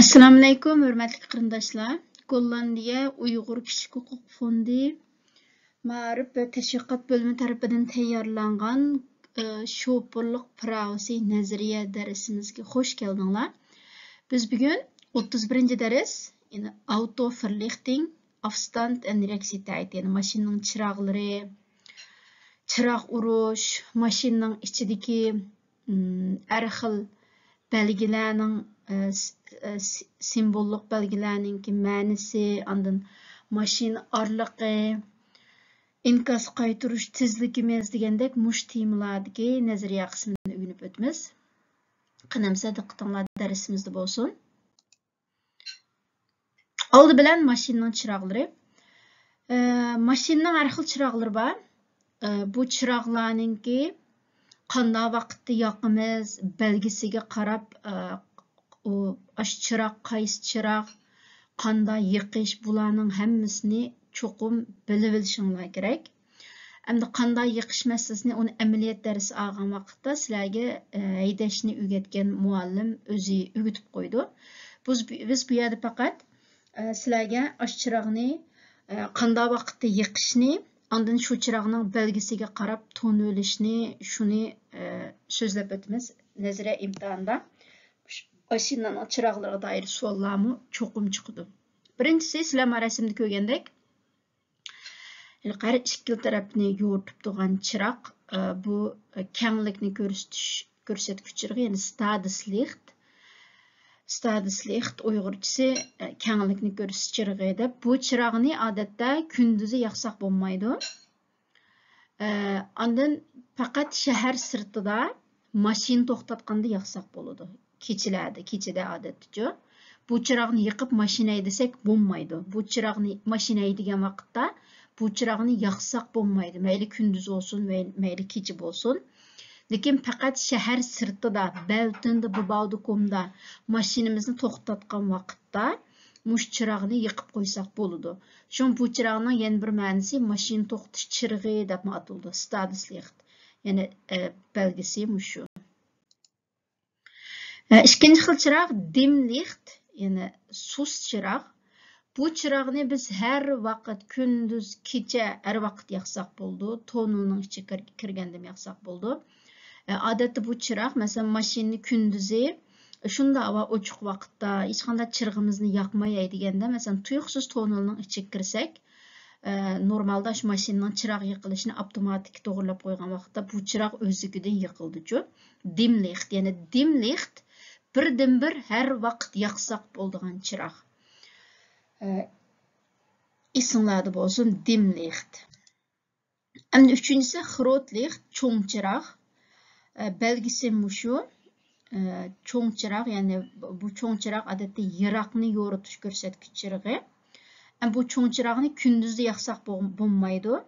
Assalamu alaykum, hörmətli qarindaşlar. Gollandiya Uyğur Kişilik Hüquq Fondi Ma'rif və Təşviqat bölümü tərəfindən tayyorlanğan şoferlik pravosi nazariya dərsimizə xoş gəldinglar. Biz bugün 31-ci dərs, yəni Autoverlichting, Afstand and Elektrisitet, yəni maşının çıraqları, çıraq uruş, maşının içindəki hər xil belgilərinin simvolluq belgilərinin mənisi, andın maşın arlıqı, inkas qaytırış tezligimiz degəndək muş temalardakı nazariya qismini öyrənib ötmüz. Qanamsa diqqətinizlər dərsimizdə bolsun. Aldı bilən maşının çıraqları. Maşının hər xil çıraqları var. Bu çıraqlarınki qanda vaqtda yoqimiz belgisiga qarab o aş çıraq, qaysı çıraq, qanda yiqish bularning hammasini cho'qim bilib olishinglar kerak. Endi qanday yiqish masalasini uni amaliyot darsi olgan vaqtda sizlarga haydashni o'rgatgan muallim o'zi o'rgatib qo'ydi. Biz bu yerda faqat sizlarga ash chirog'ni qanday vaqtda yiqishni, ondan shu chirog'ning belgisiga qarab to'ni olishni, shuni so'zlab o'tamiz nazariya imtihonida. Maşının çıraqlarına dair suallarımı çoxum çıxdı. Birincisi, sizlər rasmda ko'rgandek, qarı ikki tarafini yo'rtib turgan çıraq, bu kenglikni ko'rsatkichi, ya'ni Stadislicht Uyg'urchasi kenglikni ko'rsatkichi deb, bu chirog'ni odatda kunduzi yoqsaq bo'lmaydi. Ondan faqat shahar sirtida mashin to'xtatganda yoqsaq bo'ladi. Keçide adetçi. Bu çırağını yıkıp maşinayı desek bulmaydı. Bu çırağını maşinayı degen vakitte bu çırağını yaksak bulmaydı. Meyli kündüz olsun, meyli keçi olsun. Lekin fakat şehir sırtıda, beltinde, bu baldukumda maşinimizni toxtatqan vakitte muş çırağını yıkıp koysak boludu. Şun bu çırağının yeni bir mənisi maşin toxtış çırığı dep atıldı. Stadislicht. Yani belgesi muşu. İkinci xil çıraq dimlicht, yəni sus çıraq. Bu çıraqni biz hər vaqt, gündüz, kecha hər vaqt yaxsaq boldu. Tonunun içi kirgəndə yaxsaq boldu. Adətdə bu çıraq, məsələn, maşinni gündüzü, şunda hava oçuq vaqtda, heç qanday çırağımızı yaxmayay degəndə, məsələn, tuyuqsuz tonunun içi kirsək, normalda şu maşının çıraq yıqılışını avtomatik doğrulab qoyğan vaqtda bu çıraq özlüğüdən yıqıldı. Dimlicht, yəni dimlicht birdən bir hər vaqt yaxsaq bolduğan çıraq. İsimlərdə bolsun dimlicht. Əmdi üçüncüsü xrotlicht, çoğ çıraq. Belgisi muşu. Çoğ çıraq, yəni bu çoğ çıraq adətdə yıraqni yorutuş görsətkiç çırağı. Bu çoğ çırağını gündüzdə yaxsaq bolmaydı.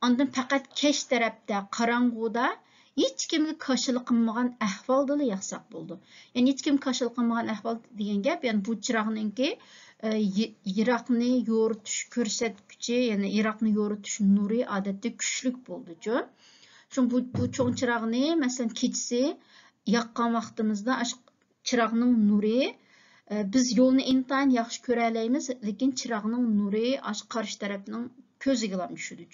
Ondan faqat kech tərəfdə, qaranğuda hiç kimge qaşılıq qılmağan əhvalda da yaxsaq boldu. Yəni hiç kim qaşılıq qılmağan əhval degan gap, yəni bu çırağınki yıraqni yorutuş görsətkici, yəni yıraqni yorutuş nuri adətdə güclük boldu. Çünki bu çoğ çırağını məsələn keçisi yaqqan vaxtımızda çırağının nuri biz yolunu intayin yaxşı görələyimiz, lekin çırağının nuri qarşı tərəfinin közü gilam düşüdü.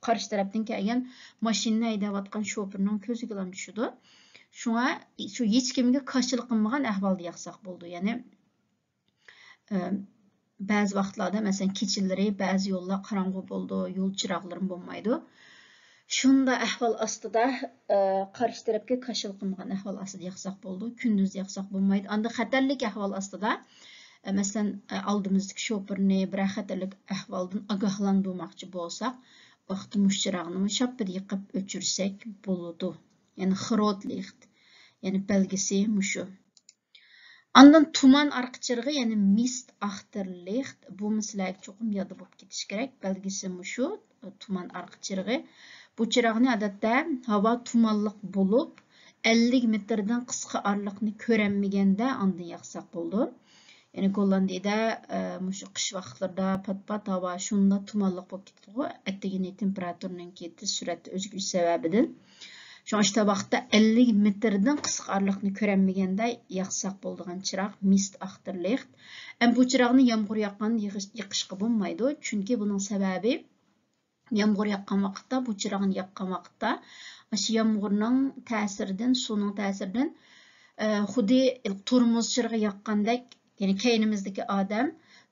Qarşı tərəfdən gələn maşinini haydayatqan şoferinin közü gilam düşüdü. Şuna şu heç kimə qaşılıq qılmağan əhvalda yaxsaq boldu. Yəni bəzi vaxtlarda məsələn keçilləri, bəzi yollar qaranğı boldu, yol çıraqları bolmaydı. Şunda əhval astıda qarşı tərəfə qaşılıq qılmağan əhval astıda yaxsaq boldu. Gündüz yaxsaq bolmaydı. Anda xətərlik əhval astıda məsələn aldığımızdakı şoferni bir xətərlik əhvaldan agahlandırmaqçı bolsaq, vaxtı muş çırağını şapır yıqıb öçürsək boludu. Yəni xrotlicht, yəni belgisi muşu. Andan tuman arqa çırığı, yəni mist axtırlicht. Bu məsələyə çoxum yada olub ketiş kerak. Belgisi muşu, tuman arqa çırığı. Bu çırağını adətdə hava tumanlıq bolub 50 metrdən qısqa arlıqni görənməyəndə andan yaxsaq boldu. Yəni Gollandiyada qish vaqtlarida pat-pat hava şunda tumanlıq bo'lib ketdi. Atdigini temperaturning ketish sur'ati o'zgarish sababidan Şu işte vaqtda 50 metrden qisqarlıqni ko'renmegende yaqsaq bo'ldigan chiroq mist aqtirliq. Bu chiroqni yomg'ir yoqqanda yiqishqa bo'lmaydi, chunki buning sababi yomg'ir yoqqan vaqtda bu chiroqni yoqqan vaqtda shu yomg'irning ta'siridan, suvning ta'siridan xuddi tormoz chirog'i yoqqandek, ya'ni keynimizdagi odam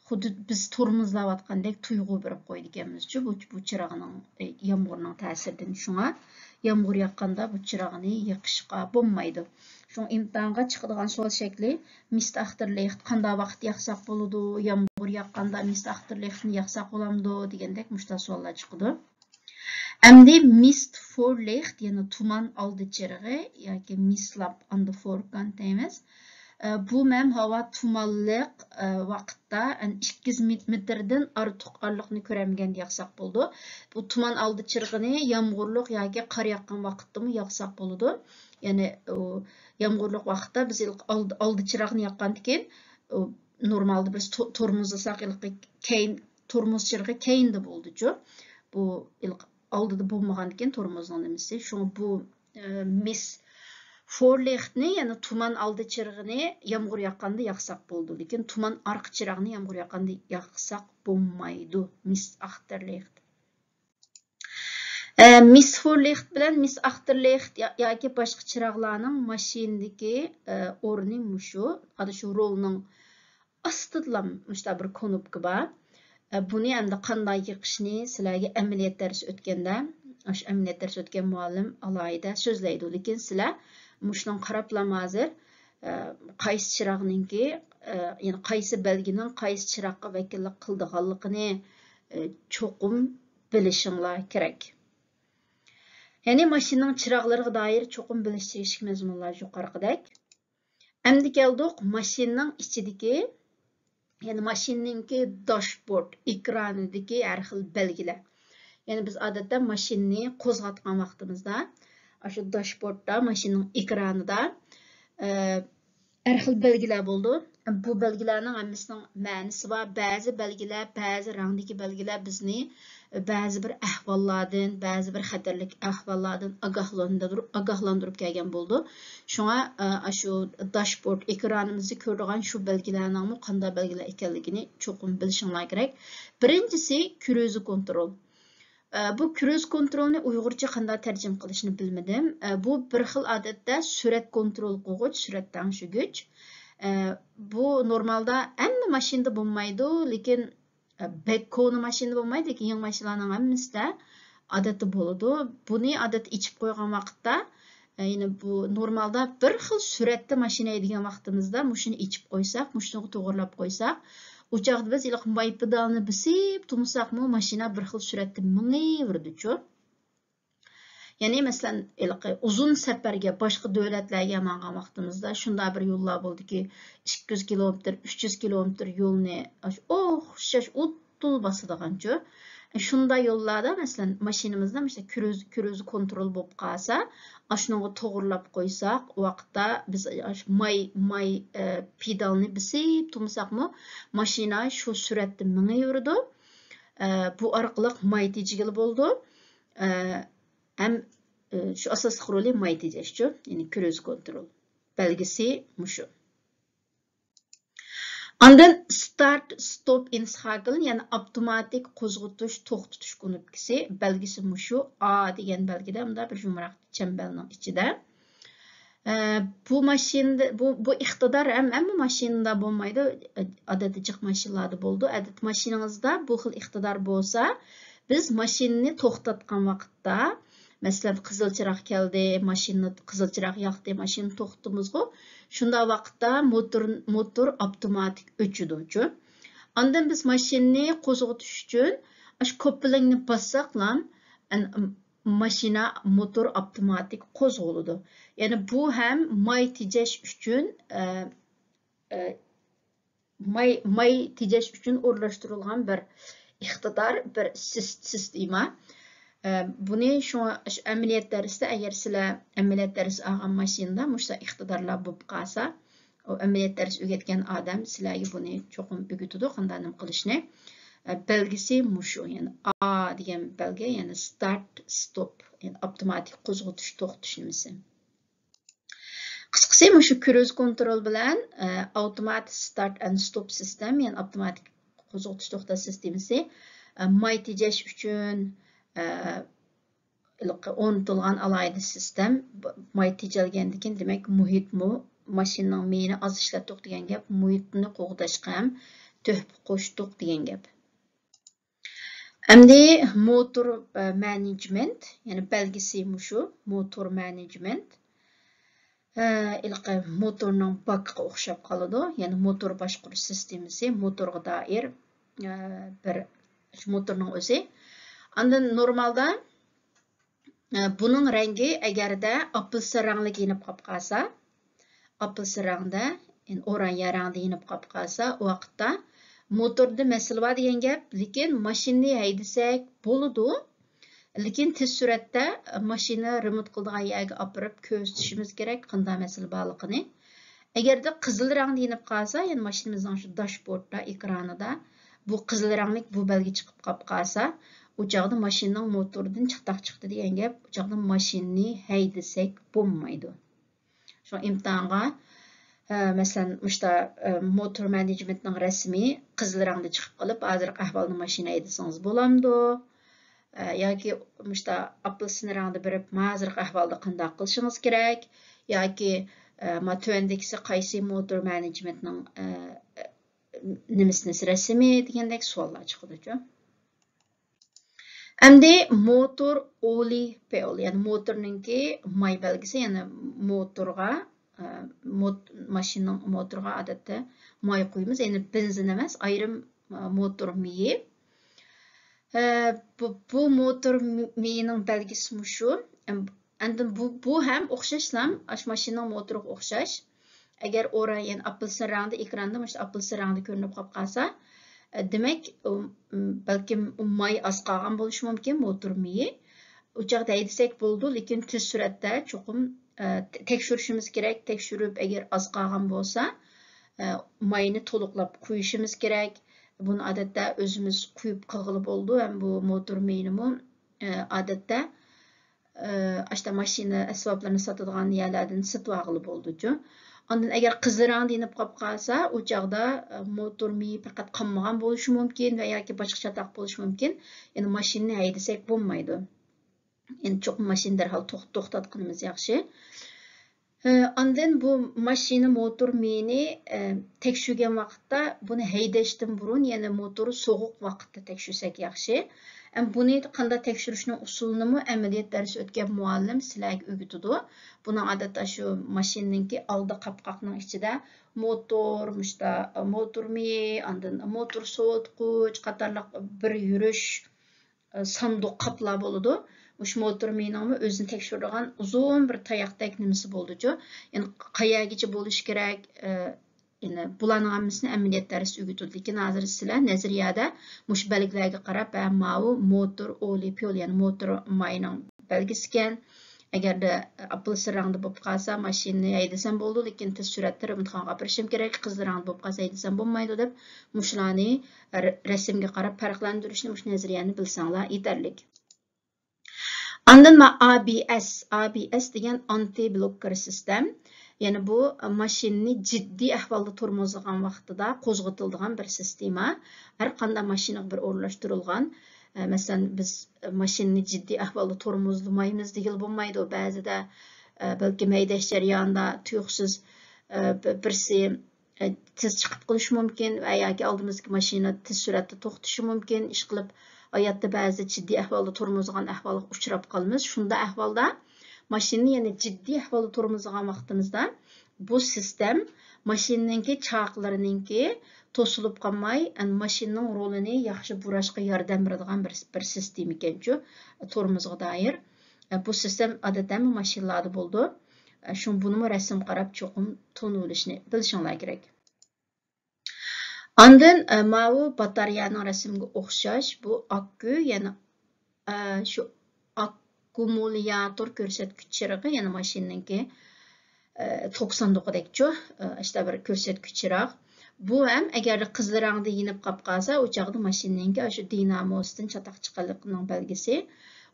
xuddi biz tormozlayotgandek tuyg'u berib qo'ydi ekanmiz-ku bu chiroqning yomg'irning ta'siridan. Shunga yomg'ir yoqqanda bu chiroqni yiqishqa bo'lmaydi. Şun imtihanga chiqadigan savol shakli mist aqtirliq qanday vaqt yoqsaq bo'ladi, yomg'ir yoqqanda mist aqtirliqni yoqsaq bo'lamdi degandek mushta savollar chiqadi. Endi mist forlicht, yani tuman oldi chirog'i yoki mist lamp on the foreground deymiz. Bu mem hava tumanliq vaqtda 200 metrden ortiqlarlikni ko'rmaganda yoqsaq bo'ldi. Bu tuman oldi chirog'ini yomg'irlik yoki qor yoqqan vaqtdami yoqsaq bo'ladi. Yani yomg'irlik vaqtda biz oldi chiroqni yoqqandan keyin normalda biz tormozlasak keyin tormoz chirog'i keyinda bo'ldi-ku. Bu oldida bo'lmagandan keyin tormozning nimasi. Shu bu mis forlichtni, yani tuman oldi chirog'ini yomg'ir yoqqanda yoqsaq bo'ldi. Lekin tuman orqa chirog'ini yomg'ir yoqqanda yoqsaq bo'lmaydi. Mis aqtirliq. Mis forlicht bilan mis aqtirliq yoki boshqa chiroqlarning mashinadagi o'rni mushu. Hadi shu rolning ostida mushta bir knopka bor. Buni endi qanday yiqishni sizlarga amaliyot darsi o'tganda, o'sha amaliyot darsi o'tgan muallim alohida so'zlaydi. Lekin sizlar mushning qarablam hozir qaysi chiroqninki, ya'ni qaysi belgining qaysi chiroqqa vakillik qildiganligini cho'qim bilishinglar kerak. Yani maşinin chiroqlariga doir cho'qim bilish tegishli mazmunlar yuqorqidek. Endi keldik maşinin ichidagi, yani maşinninki dashboard, ekranidagi har xil belgilar. Yani biz odatda mashinani qo'zg'atgan vaqtimizda, shu dashboardda, maşinin ekranida har xil belgilar bo'ldi. Bu belgilarning hammasining ma'nosi bor. Ba'zi belgilar, ba'zi rangdagi belgilar bizni ba'zi bir ahvollardan, ba'zi bir xatarlik ahvollardan ogohlantirib kelgan bo'ldi. Shunga shu dashboard ekranimizda ko'radigan shu belgilarning qanday belgilar ekanligini cho'qim bilishinglar kerak. Birinchisi cruise control. Bu cruise kontrolni uyg'urcha qanday tarjima qilishni bilmadim. Bu bir xil odatda surat kontrol qilg'ich, surat tangshigich. Bu normalda hamma mashinada bo'lmaydi, lekin Bekkoni mashinada bo'lmaydi, lekin yangi mashinalarning hammasida odatda bo'ladi. Buni odat ichib qo'ygan vaqtda, ya'ni bu normalda bir xil suratda mashina degan vaqtimizda mushuni ichib qo'ysak, mushuni to'g'rilab qo'ysak, u chaqda biz iliq may pedalni bisib tumsaqmi, mashina bir xil suratda mingaverdi-ku. Yani masalan, uzun safarga boshqa davlatlarga mangan vaqtimizda shunday bir yo'llar bo'ldiki, 200 kilometr, 300 kilometr yo'lni o'xshash o'ttul bosadigan-ku. Shunday yo'llarda masalan mashinamizda mesela cruise kontrol bo'lib qolsa, shunga to'g'rilab qo'ysak, u vaqtda biz may pedalni bisib tumsaqmi, mashina shu suratda mingaverdi. Bu orqali may tejigil bo'ldi. Hem şu asaslık rolü may tejashchu, yani cruise control belgisi mushu. Ondan start stop in cycle, yani avtomatik qo'zg'atish to'xtatish knopkasi belgisi mushu. A degan belgida bunda bir jumroq chambalning ichida. Bu mashinada bu iqtidor hamma mashinada bo'lmaydi, odatda jiq mashinalarda bo'ldi. Odat mashinangizda bu xil iqtidor bo'lsa, biz mashinani to'xtatgan vaqtda, masalan qizil chiroq keldi, mashina qizil chiroq yoqdi, mashina to'xtamizgu. Shunda vaqtda motor avtomatik o'chidi-ku. Ondan biz mashinani qo'zg'atish uchun shu ko'pilingni bossaqlam, mashina motor avtomatik qo'zg'aladi. Yani bu ham may tejash uchun may tejash uchun o'rnashtirilgan bir iqtidor, bir sistema. Buni şu ameliyat dersida, agar sizlar ameliyat dersi olgan mashinada mushta iqtidorlar bo'lib qolsa, o ameliyat dersi o'rgatgan odam sizlarga buni cho'qim o'rgatadi, qanday nima qilishni. belgisi muşu. Yani A degan belge, yani start, stop, yani avtomatik qo'zg'atish to'xtatish nimasi. Qısqası muşu cruise control bilan automatic start and stop sistem, yani avtomatik qo'zg'atish to'xtatish sistemasi may tejash uchun o'rnatilgan alayda sistem. May tejalgandan keyin demak muhitmi, mashinaning meni oz ishlatdik degan gap, muhitni qo'g'dashga ham töhfa qo'shdik degan gap. Endi motor management, yani belgisi muşu motor management. Motorning bakıga o'xshab qoladi, yani motor boshqarish sistemasi, motorga doir bir motorning o'zi. Andan normalda buning rangi agarda apilsi rangli yenib qolib qolsa, apilsi rangda, yani oranya rangda yenib qolib qolsa, o vaqtda motorda masala bor degan gap, lekin mashinani haydasak bo'ladi. Lekin tez suratda mashina remont qiladigan yerga olib ko'rsatishimiz kerak qanday masala borligini. Agarda qizil rangda yenib qolsa, yani mashinamizning shu dashbordda, ekranida bu qizil rangli bu belgi chiqib qolib qolsa, u chaqda mashinaning motoridan chiqtaq chiqdi degan gap, u chaqda mashinani haydasak bo'lmaydi. Shu imtihonga masalan mushta motor managementning rasmi qizil rangda chiqib qolib, hozirgi ahvolda mashina haydasangiz bo'lamdi. Yoki mushta apilsin rangda berib, hozirgi ahvolda qanday qilishingiz kerak, yoki ma tuandagisi qaysi motor managementning nimasini rasmi degandek savollar chiqadi. Endi motor oli peol, yani motorninki may belgisi, yani motorga mashinaning motorga odatda may qo'yamiz, yani benzin emas, ayrim motor miyi. Bu motor miyining belgisi shu. Endi bu ham o'xshashlam, mashinaning motoriga o'xshash. Agar ora, yani apilsin rangda ekranda mush apilsin rangda ko'rinib qolib qolsa, demak balkim may oz qolgan bo'lishi mumkin motor miyi. U chaqda haydasak bo'ldi, lekin tez suratda cho'qim tekshirishimiz kerak. Tekshirib, agar oz qolgan bo'lsa, mayni to'liqlab qo'yishimiz kerak. Bunu odatda o'zimiz quyib qilg'ili bo'ldi. Ham bu motor miyinimi odatda ashta mashina asboblarini sotadigan yerlardan sotib olg'ili bo'ldi-ku. Ondan agar qizil rangda yenib qolib qolsa, u chaqda motor miyi faqat qonmagan bo'lishi mumkin va yoki boshqa chatoq bo'lishi mumkin. Endi mashinani haydasak bo'lmaydi. Endi cho'qim mashinani darhol to'xtatganimiz yaxshi. Ondan bu mashina motor miyini tekshirgan vaqtda buni haydashdan burun, yana motori sovuq vaqtda tekshirsak yaxshi. Buni qanday tekshirishning usulini amaliyot darsi o'tgan muallim sizlarga o'rgatadi. Buni odatda shu mashinaningki oldi qapqoqning ichida motor, mushta motor miyi, ondan motor sovutqich qatorliq bir yurish sanduq qaplar bo'ladi. Mush motor miyining o'zini tekshiradigan uzun bir tayoqdek nimasi bo'ldi-ku. Yani qayergacha bo'lish kerak, yani bularning hammasini amaliyot darsi o'rgatadi. Lekin hozir sizlar nazariyada mush belgilarga qarab, bu motor oli peol, yani motor mayining belgisi ekan. Agarda apilsin rangda bo'lib qolsa, mashinani haydasam bo'ldi, lekin tez suratda imtihonga olishim kerak, qizil rangda bo'lib qolsa haydasam bo'lmaydi deb, mushlarni rasmga qarab farqlantirishni, mush nazariyani bilsanglar yetarli. Ondan ABS degan anti blocker sistem. Yani bu mashinani jiddiy ahvolda tormozlagan vaqtida qo'zg'atiladigan bir sistema. Har qanday mashina bir o'rnashtirilgan. Masalan, biz mashinani jiddiy ahvolda tormozlamaymiz degan bo'lmaydi. Ba'zida balki haydash jarayonida tuyuqsiz birsi tez chiqib qolishi mumkin va yoki oldimizgi mashina tez suratda to'xtashi mumkin. Ish qilib hayotda ba'zi jiddiy ahvolda tormozlagan ahvolga uchrab qolamiz. Shunda ahvolda mashinani yana jiddiy ahvolda tormozlagan vaqtimizda bu sistem mashinaningki chaqlarininki to'silib qolmay, mashinaning rolini yaxshi burashga yordam beradigan bir sistem ekan-ku, tormozga doir. Bu sistem odatda mashinalarda bo'ldi. Shu buni rasm qarab cho'qim tonilishni bilishinglar kerak. Ondan bu batareyaning rasmga o'xshash bu akku, ya'ni shu akkumulyator ko'rsatkich chirog'i, ya'ni mashinaningki 90'lıqdakchu, işte bir ko'rsatkich chirog. Bu hem eğer kızlarağında yinip kap kalsa uçakta maşinenki şu dinamosdan çatak çıkalıqının belgesi.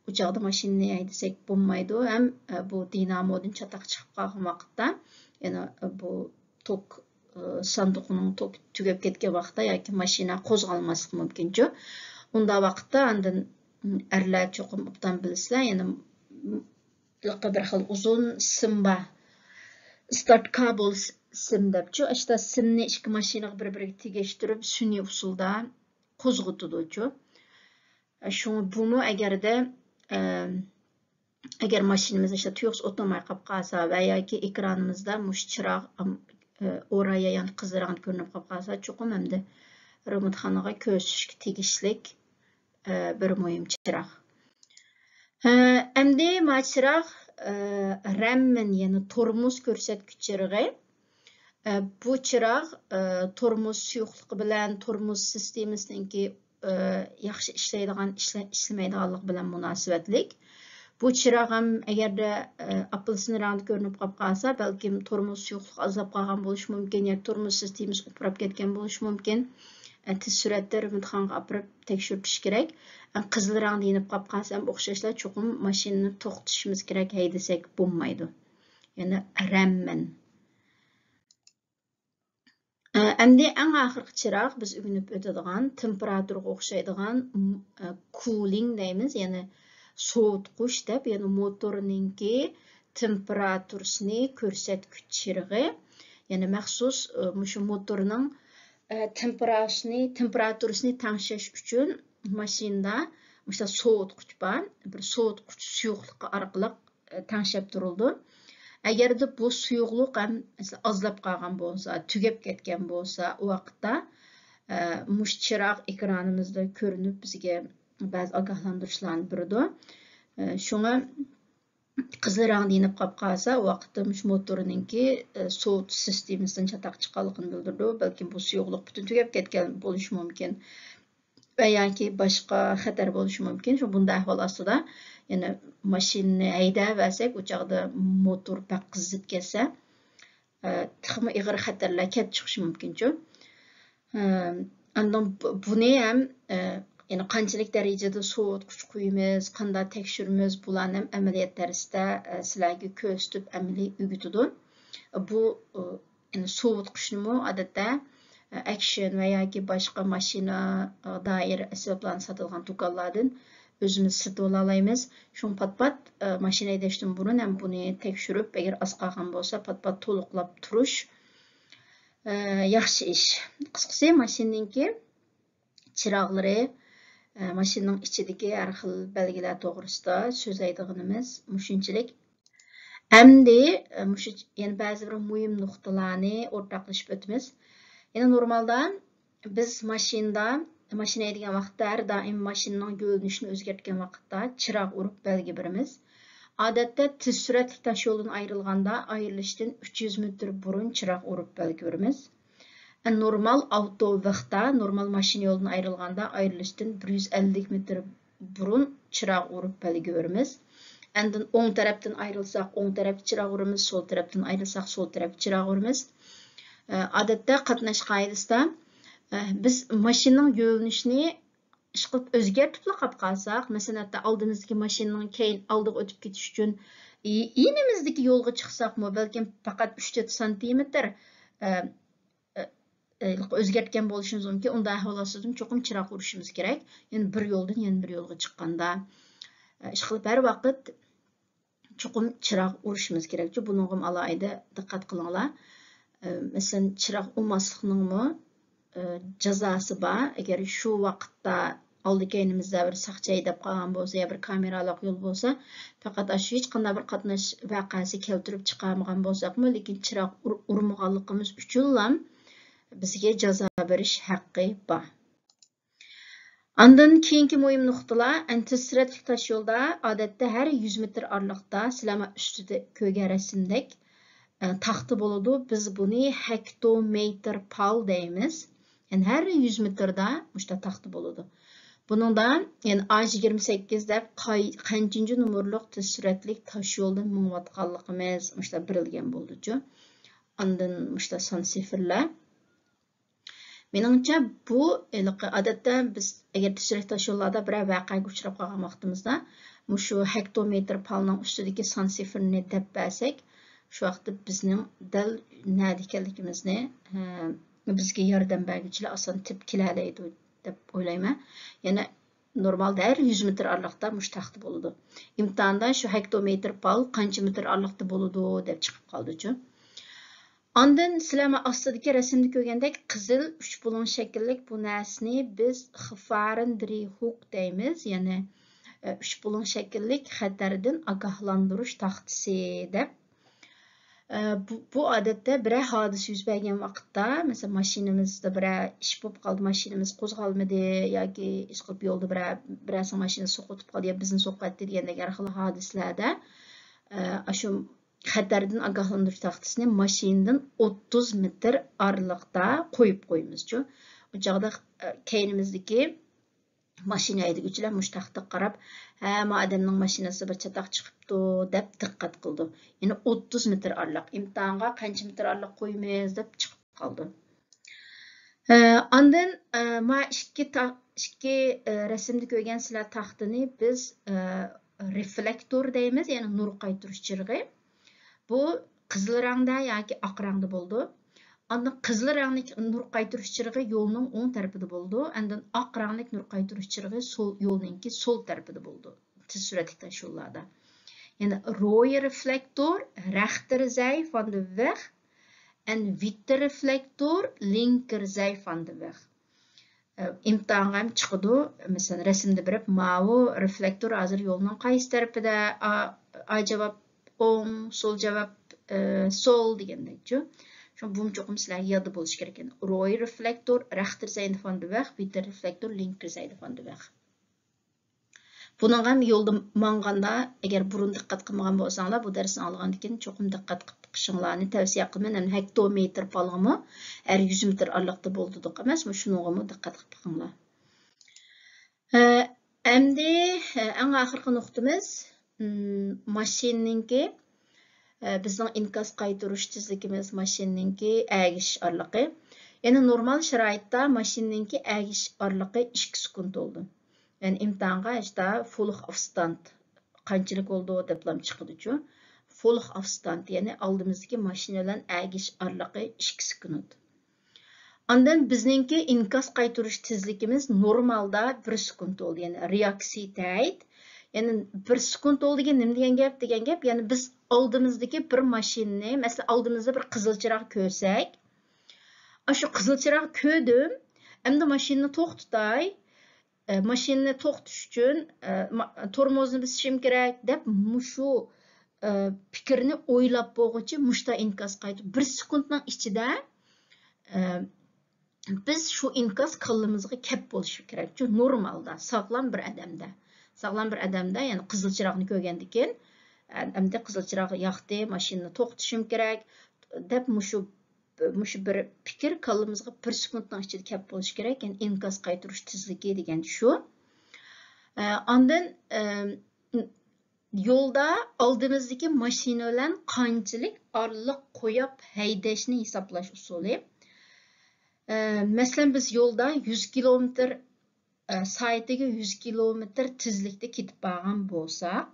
Uçakta maşineni aydısek bulmaydı. Hem bu dinamodun çatak çıkıp kalkın vakitte yani bu tok sandıqının tok tügep ketken vakitte yoki maşina qo'zg'almaslık mümkün. Unda vakitte andın erler çokum obdan bilsizlar yani bir xil uzun simba start kabul sim depçu. İşte simni iki maşinaga bir-biriga tegishtirib sun'iy usulda qo'zg'atuvchi. Şunu bunu eğer maşinimiz işte tuyuqsiz o'tmay qolib qolsa va yoki ekranimizda mush chiroq oraya yani qizargan ko'rinib qolib qolsa, cho'qim hamda remontxonaga ko'rsatishga tegishlik bir muhim chiroq. Endi ma chiroq rammin yani tormoz ko'rsatgich chirog'i. Bu chiroq tormoz suyuqligi bilan tormoz sistemasiniki yaxshi ishlaydigan ishlamaydiganlik bilan munosabatlik. Bu chiroq ham agarda apelsin rangda ko'rinib qolib qolsa, balkim tormoz suyuqligi azlab qolgan bo'lishi mumkin yoki tormoz sistemasi uprab ketgan bo'lishi mumkin. Tez suratda remontxonaga olib tekshirish kerak. Qizil rangda yinib qolib qolsa ham o'xshashlar cho'qim mashinani to'xtatishimiz kerak haydasak bo'lmaydi. Ya'ni rammin. Endi eng oxirgi chiroq biz o'rganib o'tadigan temperaturaga o'xshaydigan cooling deymiz, ya'ni so'vutqich deb, ya'ni motorninki temperaturasini ko'rsatgich chirog'i. Ya'ni maxsus shu motorning temperaturasini tengshish uchun mashinada o'sha so'vutqich bor. Bir so'vutqich suyuqligi orqali tengshab turildi. Agarda bu suyuqlik ham azlab qolgan bo'lsa, tugab ketgan bo'lsa, u vaqtda mush chiroq ekranimizda ko'rinib bizga ba'zi ogohlantirishlarni beradi. Shunga qizil rangda yinib qolib qolsa, u vaqtda mush motorninki sovutish sistemasidan chatoq chiqqanligini bildirdi. Balkim bu suyuqlik butun tugab ketgan bo'lishi mumkin. Va yoki boshqa xatar bo'lishi mumkin. Shu bunday ahvol ostida yani mashinani haydab u chog'da motor paq qizib ketsa, texmi ig'ir xatarlar kelib chiqishi mumkin-ku. Andan buni ham yani qanchalik darajada so'vutqich qo'yamiz, qanday tekshiramiz, bularni ham amaliyot darsida sizlarga ko'rsatib amaliy o'rgatadi. Bu yani so'vutqichni odatda Action va yoki boshqa mashina doir asboblarni sotadigan do'konlardan o'zimiz sotib olamiz. Shun pat-pat mashina haydashdan burun ham buni tekshirib, agar oz qolgan bo'lsa, pat-pat to'liqlab turish yaxshi ish. Qisqasi mashinaningki chiroqlari, mashinaning ichidagi har xil belgilar to'g'risida so'zlaydiganimiz shunchalik. Endi yana ba'zi bir muhim nuqtalarni o'rtoqlashib o'tamiz. Yani normalda biz mashina haydagan vaqtda har doim mashinaning yo'linishini o'zgartgan vaqtda chiroq urib belgi beramiz. Odatda tez suratli tosh yo'ldan ayrilganda ayrilishdan 300 metr burun chiroq urib belgi beramiz. Normal avtovaqtda, normal mashina yo'ldan ayrilganda ayrilishdan 150 metr burun chiroq urib belgi beramiz. Endi o'ng tarafdan ayrilsak, o'ng tarafga chiroq uramiz, sol tarafdan ayrilsak, sol tarafga chiroq uramiz. Odatda qatnash qoidasida biz mashinaning yo'linishini ishqilib o'zgartib qolib qolsak, masalan, oldimizdagi mashinaning keyin oldiga o'tib ketish uchun inimizdagi yo'lga chiqsakmi, balkim faqat 3-4 santimetr o'zgartgan bo'lishimiz mumkin. Unda ahvolasidan cho'qim chiroq urishimiz kerak. Ya'ni bir yo'ldan yana bir yo'lga chiqqanda ishqilib har vaqt cho'qim chiroq urishimiz kerak. Bunga alohida diqqat qilinglar. Mesela chiroq urmaslikning jazosi bor. Agar shu vaqtda oldi-keynimizda bir saqchi haydab qolgan bo'lsa, yo bir kameralik yo'l bo'lsa, faqat shu hech qanday bir qatnash voqeasi keltirib chiqarmagan bo'lsakmi, lekin chiroq urmaganligimiz uchun ham bizga jazo berish haqqi bor. Andan keyingi muhim nuqtalar, tez suratli tosh yo'lda odatda har 100 metr oraliqda silama ustida ko'rgan rasmdek taxta bo'ladi. Biz buni hektometr pal deymiz. Yani her 100 metrda muşta taxta bo'ladi. Buningda yani A28 deb qanchinchi nomerlik tez suratli tosh yo'ldan minayotganligimiz muşta birilgan bo'ldi-ku. Andan muşta son sifirlar. Menimcha bu odatda biz agar tishrak tosh yo'llarda biror voqeaga uchrab qolgan vaqtimizda shu hektometr palning ustidagi son sifrni deb bersak, shu vaqtda bizning dal nada ekanligimizni bizga yordam berguvchilar oson tip kelalaydi deb o'ylayman. Yana normalda 100 metr ariqda mush taxti bo'ladi. İmtihanda shu hektometr pal qancha metr ariqda bo'ladi deb chiqib qoldi-chu. Ondan sizlar ostidagi rasmda ko'rgandek qizil 3 bulun shakllik bu narsani biz Gefahrendriehoek deymiz, ya'ni 3 bulun shakllik xatardan ogohlantirish taxtasi deb. Bu odatda bir hodisa yuz bergan vaqtda, masalan, mashinamizda bir ish bo'lib qoldi, mashinamiz qo'zg'almadi yoki ish qilib yo'lda birasi mashinani so'qitib qoldi yo bizni so'qatdi degandek har xil hodisalarda shu xatardan ogohlantirish taxtasini mashinadan 30 metr ariqda qo'yib qo'yamiz-chu. Bu chog'da keynimizdagi mashina haydaguvchilar mush taxtga qarab, "Ha, ma odamning mashinasi bir chatoq chiqibdi" deb diqqat qildi. Ya'ni 30 metr ariq. İmtihonga qancha metr ariq qo'yamiz deb chiqib qoldi. Ondan ma ikki rasmda ko'rgan sizlar taxtini biz reflektor deymiz, ya'ni nur qaytirish chirig'i. Bu qizil rangda yoki oq rangda bo'ldi. Ondan qizil rangli nur qaytirish chirig'i yo'lning o'ng tarafida bo'ldi. Ondan oq rangli nur qaytirish chirig'i yo'lningki so'l tarafida bo'ldi. Tiz suratda shunlarda. Ya'ni rooi reflektor rechterzij van de weg en witte reflektor linkerzij van de weg. İmtihonga ham chiqadi. Masalan, rasmda berib, "Mavo reflektor hozir yo'lning qaysi tarafida?" A javob o'ng, sol javob sol degandek-chu. Bu cho'qim sizlarga yodda bo'lish kerak ekan. Rooi reflektor rechterzijde van de weg, witte reflektor linkerzijde van de weg. Bunga ham yo'lda manganda agar burun diqqat qilmagan bo'lsanglar, bu darsni olgandan keyin cho'qim diqqat qilib qilishinglarni tavsiya qilaman. Hektometr palg'imi har 100 metr ariqda bo'ldi deb emas, shunga diqqat qilib qilinglar. Endi eng oxirgi nuqtamiz mashinaningki bizning inkas qaytirish tezligimiz mashinaningki agish ariqi. Ya'ni normal sharoitda mashinaningki agish ariqi 2 sekund bo'ldi. Yani imtihonga işte Follow Afstand qanchalik bo'ldi deb ham chiqdi-chu. Follow Afstand ya'ni oldimizdagi mashina bilan agish ariqi 2 sekund. Ondan bizningki inkas qaytirish tezligimiz normalda 1 sekund bo'ldi. Ya'ni reaksiyat. Ya'ni 1 sekund bo'ldi degan gap, ya'ni biz oldimizdagi bir mashinani, masalan, oldimizda bir qizil chiroq ko'rsak, shu qizil chiroq ko'rdim, endi mashinani to'xtatay, mashinani to'xtatish uchun tormozni bosishim kerak deb shu fikrni o'ylab bo'lguncha mushta inkas qaytib 1 sekundning ichida biz shu inkas qallamizga kep bo'lishi kerak. Chunki normalda sog'lom bir odamda, ya'ni qizil chiroqni ko'rgandan keyin endi qizil chiroq yoqdi, mashinani to'xtatishim kerak deb shu bir fikr qallamizga 1 sekundning ichida kep bo'lishi kerak. Ya'ni inkas qaytirish tezligi degan shu. Ondan yo'lda oldimizdagi mashina bilan qanchalik orliq qo'yib haydashni hisoblash usuli. Masalan, biz yo'lda 100 kilometr soatiga 100 kilometr tezlikda ketib borgan bo'lsak,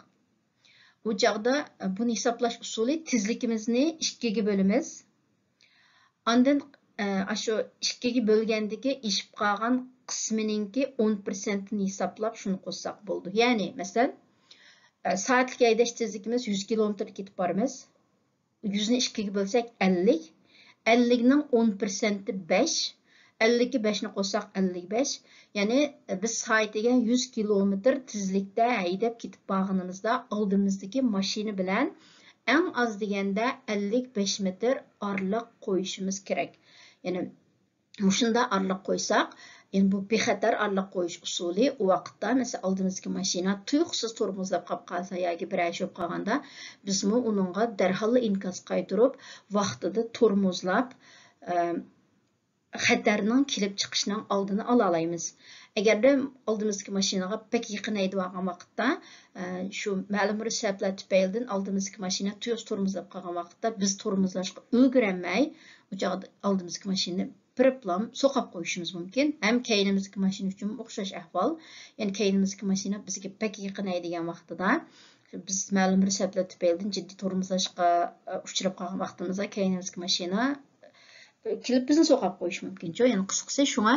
bu chog'da buni hisoblash usuli tezligimizni 2 ga bo'lamiz. Ondan shu 2 ga bo'lgandagi ishib qolgan qisminingki 10% ni hisoblab shuni qo'shsak bo'ldi. Ya'ni, masalan, soatlik haydash tezligimiz 100 kilometr ketib boramiz. 100 ni 2 ga bo'lsak 50. 50 ning 10% 5. 50 ga 5 ni qo'shsak 55. Ya'ni biz soatiga 100 kilometr tezlikda haydab ketib borganimizda oldimizdagi mashina bilan eng az deganda 55 metr ariq qo'yishimiz kerak. Ya'ni shunda ariq qo'ysak, yani bu bexatar ariq qo'yish usuli u vaqtda mesela oldimizdagi mashina tuyuqsiz tormozlab qolib qolsa yoki bir ayshib qolganda biz uningga darhol inkas qaytirib vaqtida tormozlab xatarning kelib chiqishining oldini ola olamiz. Agarda oldimizdagi mashinaga pek yaqin haydab olgan vaqtda shu ma'lum bir sabablar tufaylidan oldimizdagi mashina tuyuqsiz tormozlab qolgan vaqtda biz tormozlashga ulgurmay, o'sha oldimizdagi mashina biriplam soqab qo'yishimiz mumkin. Ham keynimizdagi mashina uchun o'xshash ahvol. Ya'ni keynimizdagi mashina bizga pek yaqin aydigan vaqtida biz ma'lum bir sabablar tufaylidan jiddiy tormozlashga uchrab qolgan vaqtimizda keynimizdagi mashina kelib bizni soqab qo'yish mumkin. Ya'ni qisqasi shunga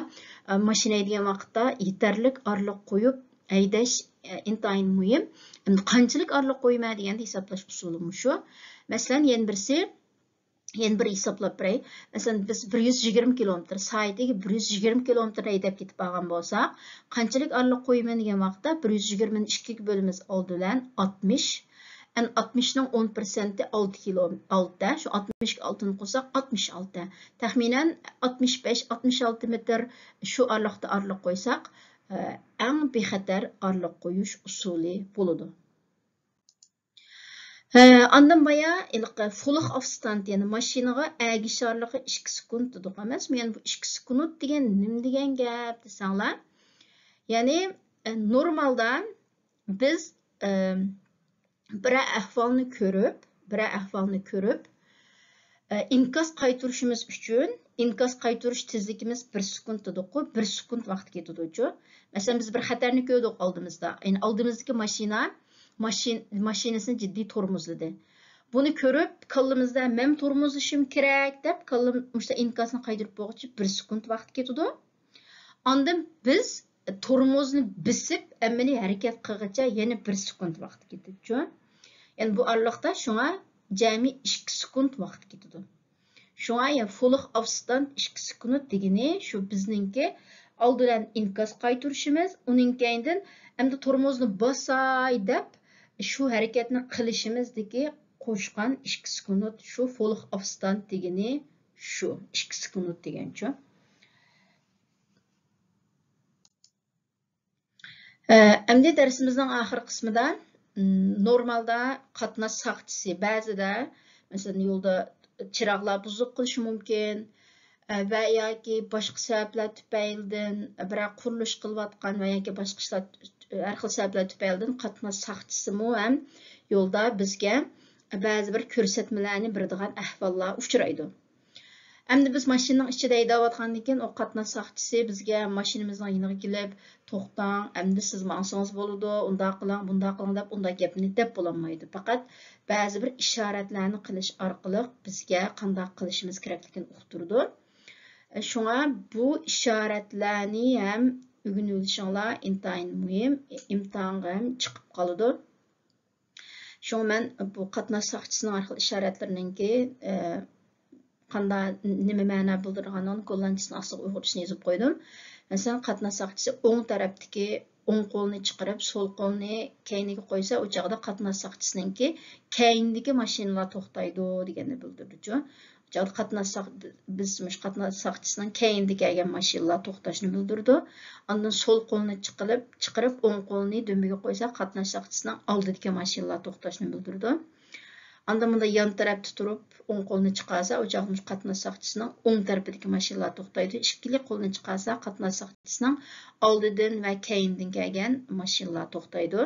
mashina aydigan vaqtda yetarlik orliq qo'yib aydash intayin muhim. Qanchalik orliq qo'yma deganda hisoblash usuli shu. Masalan, yana bir hisoblab beray. Masalan, biz 120 kilometr soatiga 120 kilometr haydab ketib olgan bo'lsak, qanchalik orliq qo'yma degan vaqtda 120 ni 2 ga bo'lamiz oldi bilan 60. 60 ning 10% 6 kilometr. Shu 60 ga 6 ni qo'shsak 66. Taxminan 65-66 metr shu orliqda orliq qo'ysak, eng bexatar orliq qo'yish usuli bo'ladi. Ondan baya full avstand, yani mashinaga agishorligi 2 sekund dedik emas. Yani bu 2 sekund degan nima degan gap desanglar? Yani normalda biz bir ahvolni ko'rib, inkos qaytarishimiz uchun inkos qaytarish tezligimiz 1 sekund dedik-ku, 1 sekund vaqt ketadi-ku. Masalan, biz bir xatarni ko'rdik oldimizda. Yani oldimizdagi mashinasini jiddiy tormozladi. Buni ko'rib, qallamizda men tormozlashim kerak deb, qallam o'sha inkosni qaytarib bo'lguncha 1 sekund vaqt ketadi. Ondan biz tormozni bisib, amaliy harakat qilguncha yana 1 sekund vaqt ketadi-ku. Yani bu oraliqda shunga jami 2 sekund vaqt ketadi. Shunga ya full avstand 2 sekund degani shu bizningki oldidan inkos qaytarishimiz, uning keyindan endi tormozni bosay deb shu harakatni qilishimizdagi qo'shgan 2 sekund shu full avstand degani shu 2 sekund degancha. Endi darsimizning oxir qismida normalda qatnash soqchisi ba'zida masalan yo'lda chiroqlar buzuq qilishi mumkin va yoki boshqa sabablar tufaylidan biroq qurilish qilayotgan va yoki boshqa har xil sabablar tufaylidan qatnash soqchisimi ham yo'lda bizga ba'zi bir ko'rsatmalarni beradigan ahvollar uchraydi. Endi biz mashinaning ichida haydayotgandan keyin o qatnash soqchisi bizga mashinamizning yoniga kelib, to'xtang, endi siz ma'nosingiz bo'ladi, unda qiling, bunda qiling deb unda gapni deb bo'lmaydi. Faqat ba'zi bir ishoratlarni qilish orqali bizga qanday qilishimiz kerakligini uqtirdi. Shunga bu ishoratlarni ham o'rganishinglar intayin muhim, imtihonga ham chiqib qoladi. Shunga men bu qatnash soqchisining har xil ishoratlarininki qanday nima ma'no bildirganini qo'llanchasini asli uyg'urchasini yozib qo'ydim. Masalan, qatnash soqchisi o'ng tarafdagi o'ng qo'lni chiqarib, so'l qo'lni keyniga qo'ysa, o chog'da qatnash soqchisininki keyindagi mashinalar to'xtaydi deganni bildirdi-ku. Biz qatnash soqchisining keyinda kelgan mashinalar to'xtashni bildirdi. Ondan so'l qo'lni chiqarib, o'ng qo'lni do'mbiga qo'ysa, qatnash soqchisining oldidagi mashinalar to'xtashni bildirdi. Ondan bunda yan tarafda turib, o'ng qo'lni chiqarsa, o chog'da qatnash soqchisining o'ng tarafidagi mashinalar to'xtaydi. Ikkili qo'lni chiqarsa, qatnash soqchisining oldidan va keyindan kelgan mashinalar to'xtaydi.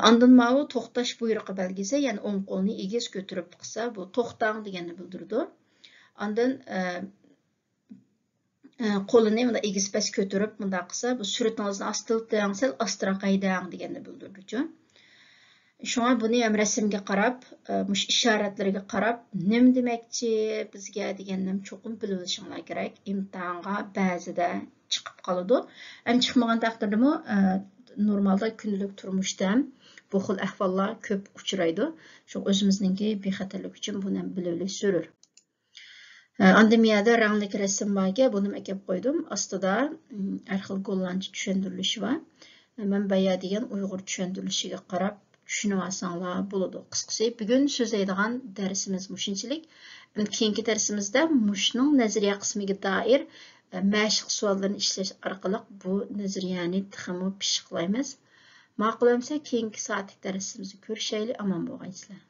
Ondan mana to'xtash buyrug'i belgisi, ya'ni o'ng qo'lni egiz ko'tarib qilsa, bu to'xtang deganni bildirdi. Ondan qo'lini bunda egiz past ko'tarib bunda qilsa, bu suratingizni astiltang, sal astroq haydang deganni bildirdi-ku. Shunga buni ham rasmga qarab, mush ishoratlarga qarab, nima demoqchi bizga deganni cho'qim bilib olishinglar kerak. Imtihonga ba'zida chiqib qoladi. Ham chiqmagan taqdirdami, normalda kundalik turmushda bu xil ahvollar ko'p uchraydi. Shu o'zimizningki bexatarlik uchun buni bilib olish zarur. Andamiyada ranglik rasm borga buni kelib qo'ydim. Ostida har xil gollandcha tushuntirilishi bor. Men baya degan Uyg'ur tushuntirishiga qarab tushunib olsanglar bo'ladi. Qisqasi bugun so'zlaydigan darsimiz mushunchalik. Keyingi darsimizda mushning nazariya qismiga doir mashq savollarni ishlash orqali bu nazariyani texmo pishiqlaymiz. Ma'qul bo'lsa keyingi soatlik darsimizda ko'rishaylik. Omon bo'lgaysizlar.